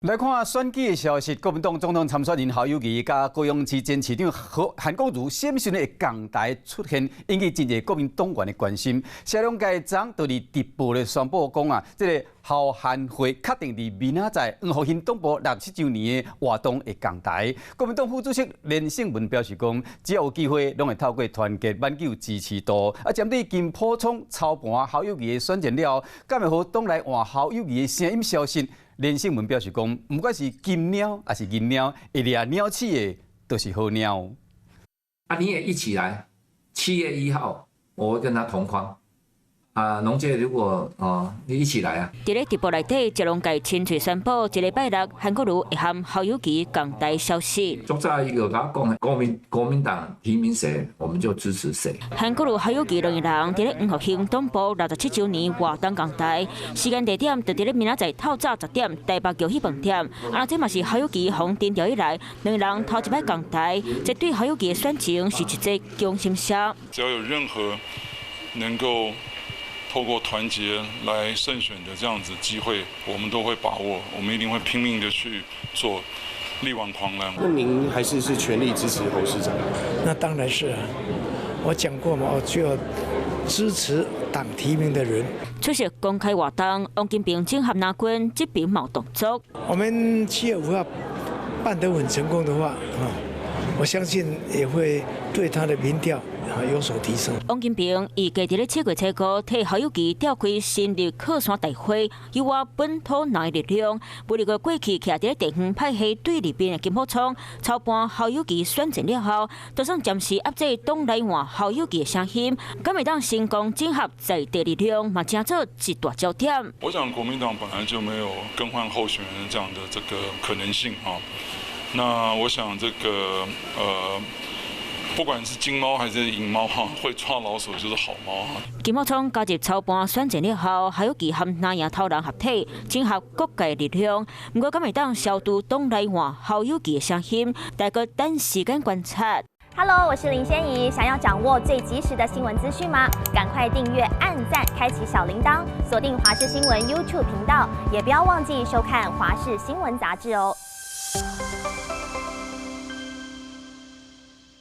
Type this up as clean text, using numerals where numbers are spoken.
来看选举的消息，国民党总统参选人侯友宜甲高雄市前市长韩国瑜闪讯的港台出现，引起真侪国民党员的关心。社两界昨都伫直播咧宣布讲这个侯韩会确定伫明仔载黄复兴党部67周年的活动会港台。国民党副主席连胜文表示讲，只要有机会，拢会透过团结挽救支持度。针对金溥聪操盘侯友宜的选战了，敢会互党内换侯友宜的声音消息？连胜文表示讲，不管是金鸟还是银鸟，会掠鸟鼠的都是好鸟。你也一起来，7月1号我会跟他同框。农姐，如果你一起来啊！伫咧直播内底，一龙界亲自宣布，一礼拜六韩国瑜会和侯友宜港台消息。就在一个他讲国民党提名谁，我们就支持谁。韩国瑜、侯友宜两个人伫咧黄复兴党部67周年活动港台，时间地点就伫咧明仔载透早10点，台北桥戏饭店。这嘛是侯友宜从定调以来，两个人头一摆港台，这对侯友宜的选情是一个强心剂。只要有任何能够透过团结来胜选的这样子机会，我们都会把握，我们一定会拼命的去做，力挽狂澜。那您还是全力支持侯市长？那当然是啊，我讲过嘛，我就要支持党提名的人。出席公开活动，王金平整合拿军这边冇动作。我们7月5号办得很成功的话，我相信也会对他的民调有所提升。王金平预计伫咧7月初5替侯友宜召开新入靠山大会，由我本土内力量，不如个过去徛伫咧地方派系对立面的金溥聪操盘侯友宜选战了后，就算暂时压制党内换侯友宜的声音，敢会当成功整合在地力量，嘛成做一大焦点。我想国民党本来就没有更换候选人这样的这个可能性哈。那我想这个不管是金猫还是银猫哈，会抓老鼠就是好猫哈。金溥聪加入操盘选战了后，侯友宜和南洋头人合体，整合各界力量。不过，敢会当消除党内换侯友宜的声音，大家等时间观察。Hello， 我是林仙怡。想要掌握最及时的新闻资讯吗？赶快订阅、按赞、开启小铃铛，锁定华视新闻 YouTube 频道，也不要忘记收看华视新闻杂志哦。